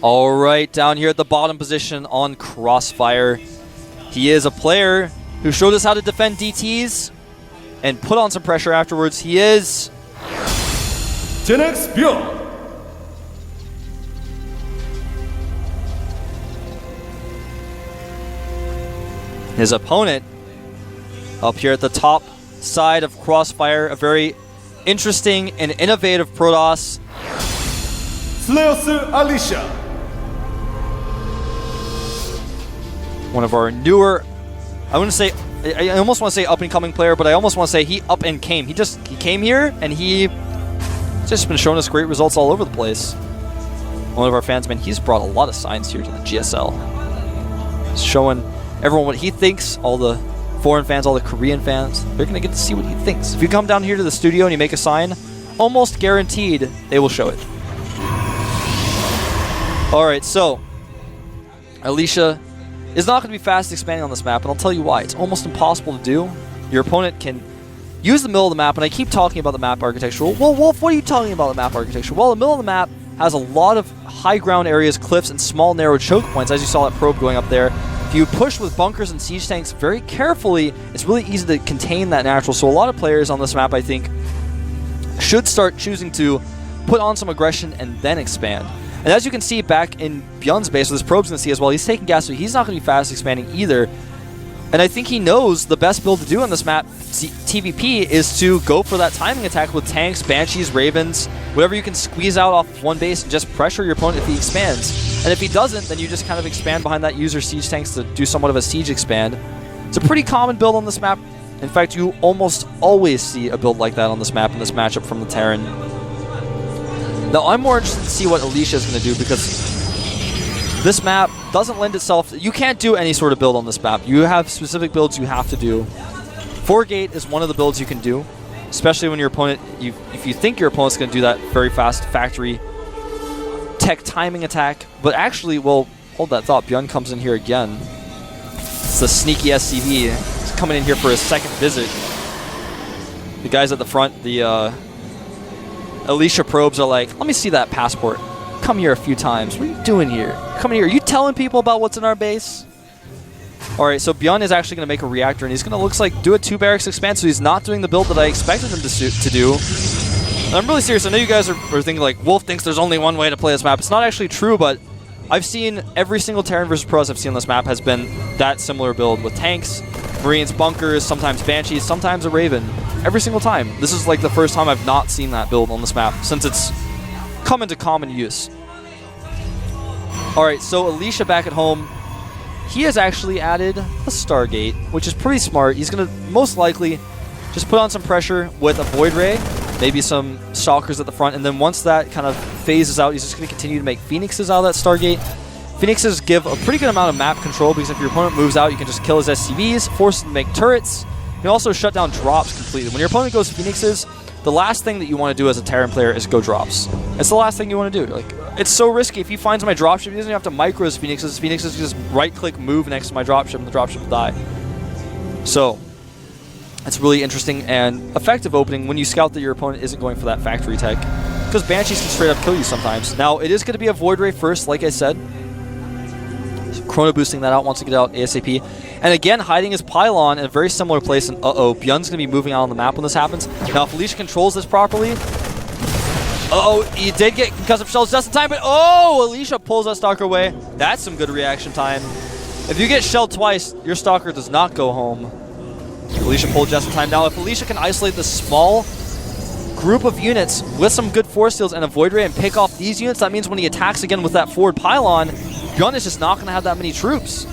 All right, down here at the bottom position on Crossfire. He is a player who showed us how to defend DTs and put on some pressure afterwards. He is... Byun. His opponent up here at the top side of Crossfire, a very interesting and innovative Protoss. Alicia. One of our newer, I almost want to say up and coming player, but I almost want to say he up and came. He came here and he just been showing us great results all over the place. One of our fans, man, he's brought a lot of signs here to the GSL. He's showing everyone what he thinks, all the foreign fans, all the Korean fans. They're going to get to see what he thinks. If you come down here to the studio and you make a sign, almost guaranteed they will show it. Alright, so Alicia is not going to be fast expanding on this map, and I'll tell you why. It's almost impossible to do. Your opponent can use the middle of the map, and I keep talking about the map architecture. Well, Wolf, what are you talking about the map architecture? Well, the middle of the map has a lot of high ground areas, cliffs, and small narrow choke points, as you saw that probe going up there. If you push with bunkers and siege tanks very carefully, it's really easy to contain that natural. So a lot of players on this map, I think, should start choosing to put on some aggression and then expand. And as you can see back in Byun's base, with his probes going to see as well, he's taking gas, so he's not going to be fast expanding either. And I think he knows the best build to do on this map, TVP, is to go for that timing attack with tanks, banshees, ravens, whatever you can squeeze out off of one base and just pressure your opponent if he expands. And if he doesn't, then you just kind of expand behind that user siege tanks to do somewhat of a siege expand. It's a pretty common build on this map. In fact, you almost always see a build like that on this map in this matchup from the Terran. Now, I'm more interested to see what Alicia is going to do, because this map doesn't lend itself... You can't do any sort of build on this map. You have specific builds you have to do. 4-gate is one of the builds you can do, especially when your opponent... If you think your opponent's going to do that very fast factory tech timing attack. But actually, well, hold that thought. Byun comes in here again. It's the sneaky SCV. He's coming in here for his second visit. The guys at the front, the... Alicia probes are like, let me see that passport. Come here a few times. What are you doing here? Come here. Are you telling people about what's in our base? Alright, so Byun is actually going to make a reactor, and he's going to, looks like, do a 2 barracks expand, so he's not doing the build that I expected him to do. And I'm really serious. I know you guys are thinking, like, Wolf thinks there's only one way to play this map. It's not actually true, but I've seen every single Terran versus Pros I've seen on this map has been that similar build with tanks, Marines, bunkers, sometimes Banshees, sometimes a Raven. Every single time. This is like the first time I've not seen that build on this map since it's come into common use. Alright, so Alicia back at home. He has actually added a Stargate, which is pretty smart. He's going to most likely just put on some pressure with a Void Ray, maybe some Stalkers at the front, and then once that kind of phases out, he's just going to continue to make Phoenixes out of that Stargate. Phoenixes give a pretty good amount of map control, because if your opponent moves out, you can just kill his SCVs, force him to make turrets. You can also shut down drops completely. When your opponent goes Phoenixes, the last thing that you want to do as a Terran player is go drops. It's the last thing you want to do. Like, it's so risky. If he finds my dropship, he doesn't even have to micro his Phoenixes. Phoenixes just right-click, move next to my dropship, and the dropship will die. So, it's really interesting and effective opening when you scout that your opponent isn't going for that factory tech, because Banshees can straight up kill you sometimes. Now, it is going to be a Void Ray first, like I said. Chrono boosting that out wants to get out ASAP. And again, hiding his pylon in a very similar place. And uh-oh, Byun's going to be moving out on the map when this happens. Now, if Alicia controls this properly... Uh-oh, he did get concussive shells just in time, but oh, Alicia pulls that Stalker away. That's some good reaction time. If you get shelled twice, your Stalker does not go home. Alicia pulled just in time. Now, if Alicia can isolate this small group of units with some good force steals and a Void Ray and pick off these units, that means when he attacks again with that forward pylon, Byun is just not going to have that many troops.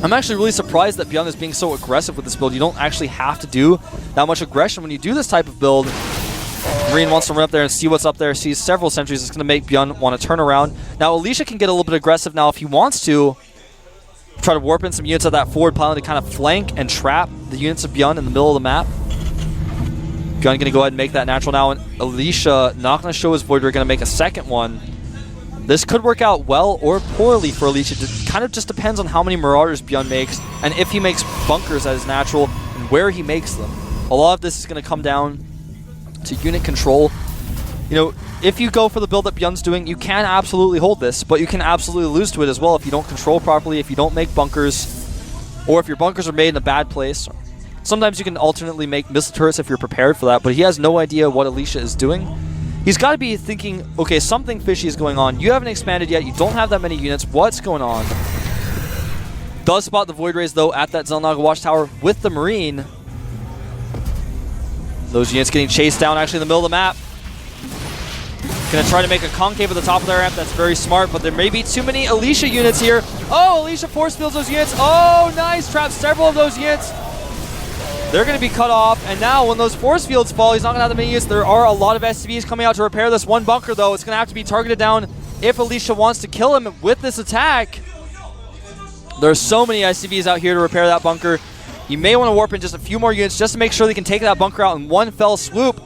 I'm actually really surprised that Byun is being so aggressive with this build. You don't actually have to do that much aggression when you do this type of build. Marine wants to run up there and see what's up there, sees several sentries. It's going to make Byun want to turn around. Now, Alicia can get a little bit aggressive now if he wants to. Try to warp in some units of that forward pylon to kind of flank and trap the units of Byun in the middle of the map. Byun going to go ahead and make that natural now, and Alicia not going to show his Void Ray, going to make a second one. This could work out well or poorly for Alicia. It kind of just depends on how many Marauders Byun makes, and if he makes bunkers as natural, and where he makes them. A lot of this is going to come down to unit control. you know, if you go for the build that Byun's doing, you can absolutely hold this, but you can absolutely lose to it as well if you don't control properly, if you don't make bunkers, or if your bunkers are made in a bad place. Sometimes you can alternately make missile turrets if you're prepared for that, but he has no idea what Alicia is doing. He's got to be thinking, okay, something fishy is going on. You haven't expanded yet. You don't have that many units. What's going on? Does spot the Void Rays, though, at that Xel'Naga Watchtower with the Marine. Those units getting chased down actually in the middle of the map. Gonna try to make a concave at the top of their ramp. That's very smart, but there may be too many Alicia units here. Oh, Alicia force fields those units. Oh, nice. Traps several of those units. They're going to be cut off, and now when those force fields fall, he's not going to have that many units. There are a lot of SCVs coming out to repair this one bunker, though. It's going to have to be targeted down if Alicia wants to kill him with this attack. There's so many SCVs out here to repair that bunker. You may want to warp in just a few more units just to make sure they can take that bunker out in one fell swoop.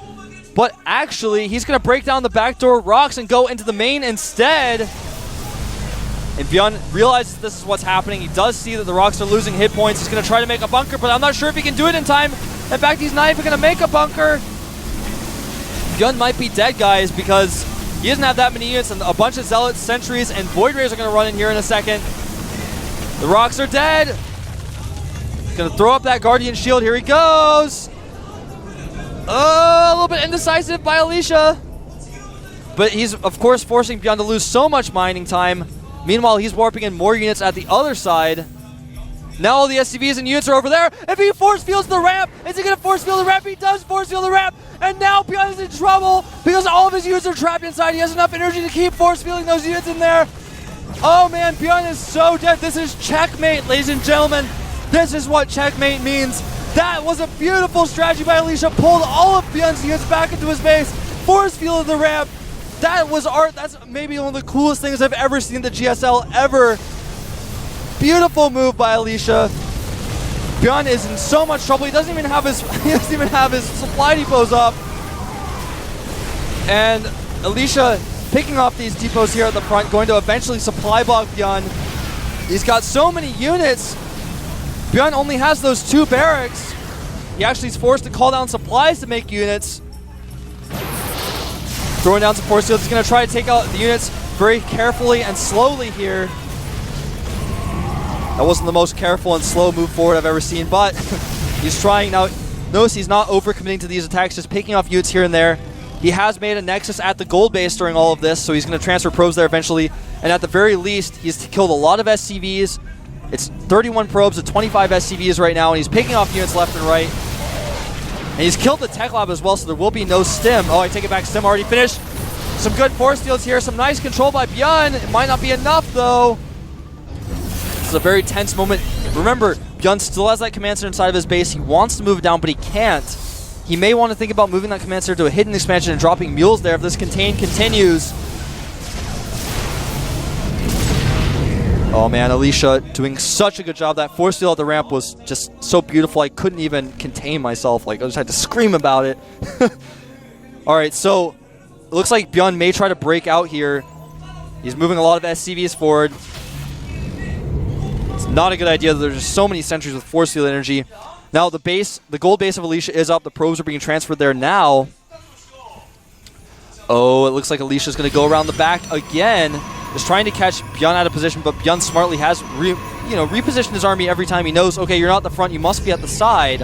But actually, he's going to break down the backdoor rocks and go into the main instead. And Byun realizes this is what's happening. He does see that the rocks are losing hit points. He's going to try to make a bunker, but I'm not sure if he can do it in time. In fact, he's not even going to make a bunker. Byun might be dead, guys, because he doesn't have that many units, and a bunch of Zealots, Sentries, and Void Rays are going to run in here in a second. The rocks are dead. He's going to throw up that Guardian Shield. Here he goes. A little bit indecisive by Alicia. But he's, of course, forcing Byun to lose so much mining time. Meanwhile, he's warping in more units at the other side. Now all the SCVs and units are over there. If he force fields the ramp, is he going to force field the ramp? He does force field the ramp. And now Byun is in trouble because all of his units are trapped inside. He has enough energy to keep force fielding those units in there. Oh man, Byun is so dead. This is checkmate, ladies and gentlemen. This is what checkmate means. That was a beautiful strategy by Alicia. Pulled all of Byun's units back into his base. Force fielded the ramp. That was art. That's maybe one of the coolest things I've ever seen the GSL ever. Beautiful move by Alicia. Byun is in so much trouble. He doesn't even have his supply depots up. And Alicia picking off these depots here at the front, going to eventually supply block Byun. He's got so many units. Byun only has those 2 barracks. He actually is forced to call down supplies to make units. Throwing down some force fields. He's going to try to take out the units very carefully and slowly here. That wasn't the most careful and slow move forward I've ever seen, but he's trying now. Notice he's not overcommitting to these attacks, just picking off units here and there. He has made a nexus at the gold base during all of this, so he's going to transfer probes there eventually. And at the very least, he's killed a lot of SCVs. It's 31 probes to 25 SCVs right now, and he's picking off units left and right. And he's killed the tech lab as well, so there will be no stim. Oh, I take it back. Stim already finished. Some good force fields here. Some nice control by Byun. It might not be enough, though. This is a very tense moment. Remember, Byun still has that command center inside of his base. He wants to move it down, but he can't. He may want to think about moving that command center to a hidden expansion and dropping mules there if this contain continues. Oh man, Alicia doing such a good job. That force field at the ramp was just so beautiful. I couldn't even contain myself. Like, I just had to scream about it. Alright, so it looks like Byun may try to break out here. He's moving a lot of SCVs forward. It's not a good idea that there's just so many sentries with force field energy. Now the base, the gold base of Alicia is up. The probes are being transferred there now. Oh, it looks like Alicia's going to go around the back again. Is trying to catch Byun out of position, but Byun smartly has repositioned his army every time he knows, okay, you're not at the front, you must be at the side.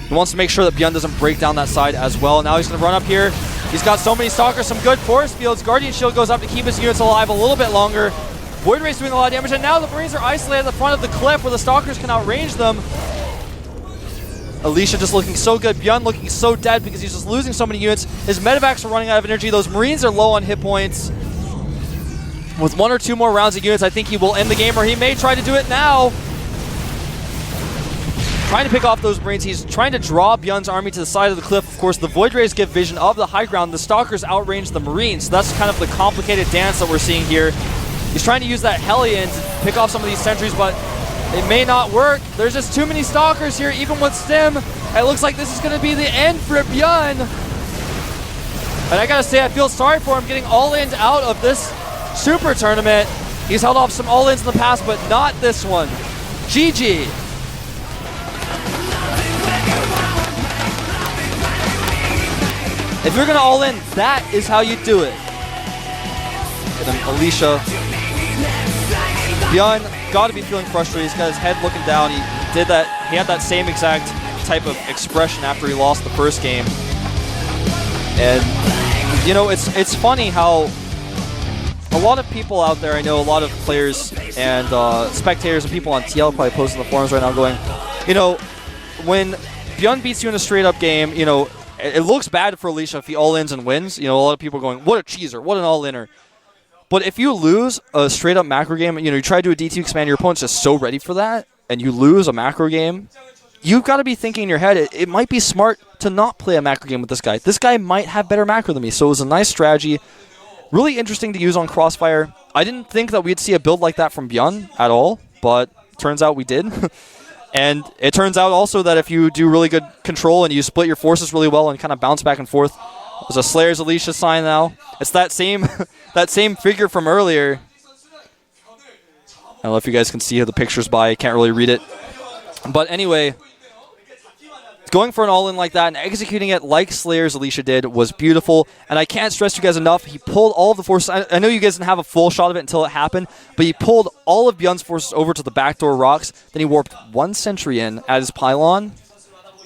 He wants to make sure that Byun doesn't break down that side as well. Now he's going to run up here. He's got so many stalkers, some good force fields. Guardian Shield goes up to keep his units alive a little bit longer. Void Ray's doing a lot of damage, and now the Marines are isolated at the front of the cliff where the stalkers can outrange them. Alicia just looking so good. Byun looking so dead because he's just losing so many units. His medevacs are running out of energy. Those Marines are low on hit points. With 1 or 2 more rounds of units, I think he will end the game, or he may try to do it now. Trying to pick off those Marines. He's trying to draw Byun's army to the side of the cliff. Of course, the Void Rays give vision of the high ground. The Stalkers outrange the Marines. So that's kind of the complicated dance that we're seeing here. He's trying to use that Hellion to pick off some of these sentries, but it may not work. There's just too many Stalkers here, even with Stim. It looks like this is going to be the end for Byun. And I gotta say, I feel sorry for him getting all-ins out of this super tournament. He's held off some all-ins in the past, but not this one. GG. If you're gonna all in, that is how you do it. And then Alicia. Byun got to be feeling frustrated. He's got his head looking down. He did that. He had that same exact type of expression after he lost the first game. And you know, it's funny how a lot of people out there, I know a lot of players and spectators and people on TL probably posting in the forums right now going, you know, when Byun beats you in a straight-up game, you know, it looks bad for Alicia if he all-ins and wins. You know, a lot of people are going, what a cheeser, what an all-inner. But if you lose a straight-up macro game, you know, you try to do a D2 expand, your opponent's just so ready for that, and you lose a macro game, you've got to be thinking in your head, it might be smart to not play a macro game with this guy. This guy might have better macro than me, so it was a nice strategy. Really interesting to use on Crossfire. I didn't think that we'd see a build like that from Byun at all, but turns out we did. And it turns out also that if you do really good control and you split your forces really well and kind of bounce back and forth, there's a Slayer's Alicia sign now. It's that same that same figure from earlier. I don't know if you guys can see the pictures by. I can't really read it. But anyway, going for an all-in like that and executing it like Slayer's Alicia did was beautiful. And I can't stress to you guys enough, he pulled all of the forces. I know you guys didn't have a full shot of it until it happened, but he pulled all of Byun's forces over to the backdoor rocks. Then he warped one sentry in at his pylon.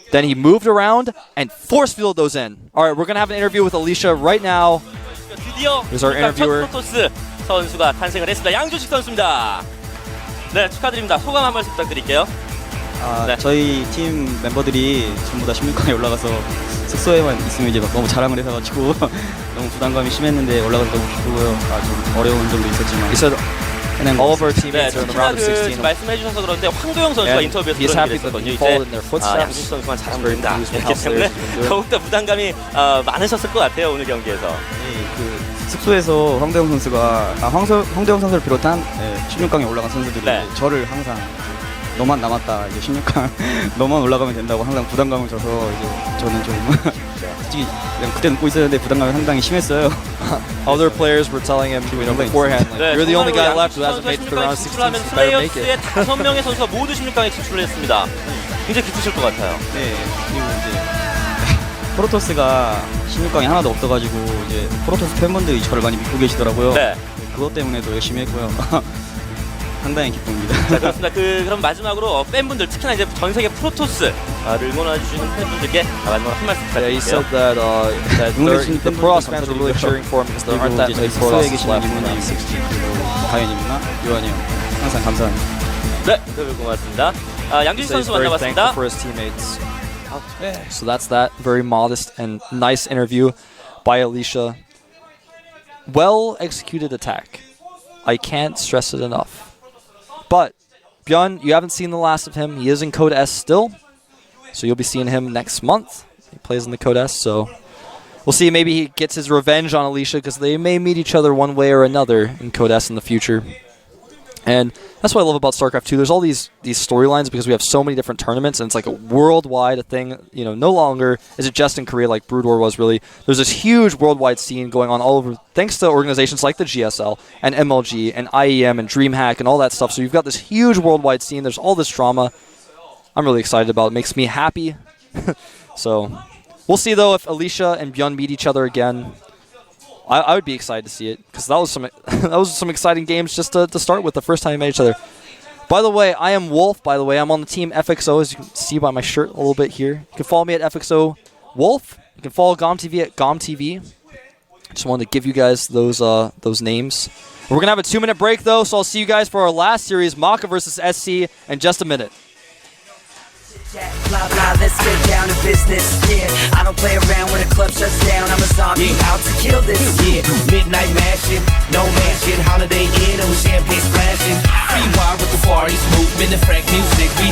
Then he moved around and force fielded those in. All right, we're going to have an interview with Alicia right now. Here's our interviewer. 프로토스 선수가 탄생을 했습니다. 양준식 선수입니다. 네, 축하드립니다. 소감 한 말씀 부탁드릴게요. 네. 저희 팀 멤버들이 전부 다 16강에 올라가서 숙소에만 있으면 이제 막 너무 자랑을 해서가지고 너무 부담감이 심했는데 올라가서 너무 기쁘고요. 좀 어려운 점도 있었지만. All of our teammates are in the round of 16. 말씀해 주셔서 그런데 황도영 선수가 인터뷰에서 그런 얘기를 했었거든요. 이제 양준식 선수만 잘하면 된다. 이렇기 때문에 더욱더 부담감이 많으셨을 것 같아요. 오늘 경기에서. 그 숙소에서 황도영 선수가 황도영 선수를 비롯한 16강에 올라간 선수들이 저를 항상 너만 남았다. 이제 16강 너만 올라가면 된다고 항상 부담감을 줘서 이제 저는 좀 솔직히 그냥 그때 웃고 있었는데 부담감이 상당히 심했어요. Other players were telling him, you know, beforehand, like, you're the only guy left who hasn't made it to the round of 16. You better make it. 5명의 선수가 모두 16강에 진출을 했습니다. 굉장히 기쁘실 것 같아요. 네, 그리고 이제 프로토스가 16강에 하나도 없어가지고 이제 프로토스 팬분들이 저를 많이 믿고 계시더라고요. 네. 그것 때문에도 열심히 했고요. 상당히 기쁩니다. 자, 그렇습니다. 그럼 마지막으로 팬분들, 특히나 이제 전 세계 프로토스를 응원해주시는 팬분들께 마지막으로 한 말씀 부탁드릴게요. He said that the Protoss fans were really cheering for him because there aren't that many Protosses left in the round of 16. 다현님이나 요한이 형 항상 감사합니다. 네, 고맙습니다. 양준식 선수 만나봤습니다. For his teammates. So that's that very modest and nice interview by Alicia. Well executed attack. I can't stress it enough. But Byun, you haven't seen the last of him. He is in Code S still, so you'll be seeing him next month. He plays in the Code S, so we'll see. Maybe he gets his revenge on Alicia because they may meet each other one way or another in Code S in the future. And that's what I love about StarCraft 2. There's all these storylines because we have so many different tournaments, and it's like a worldwide thing. You know, no longer is it just in Korea like Brood War was really. There's this huge worldwide scene going on all over, thanks to organizations like the GSL and MLG and IEM and DreamHack and all that stuff. So you've got this huge worldwide scene. There's all this drama. I'm really excited about it. It makes me happy. So we'll see, though, if Alicia and Byun meet each other again. I would be excited to see it because that was some exciting games just to start with the first time we met each other. By the way, I am Wolf. By the way, I'm on the team FXO, as you can see by my shirt a little bit here. You can follow me at FXO Wolf. You can follow GomTV at GomTV. Just wanted to give you guys those names. We're gonna have a 2-minute break though, so I'll see you guys for our last series, Maka versus SC, in just a minute. Blah blah, let's get down to business. Yeah, I don't play around when the club shuts down. I'm a zombie out to kill this. Yeah, midnight mashing, no mansion, Holiday Inn, and with champagne splashing. Free wild with the parties, movement and frank music. We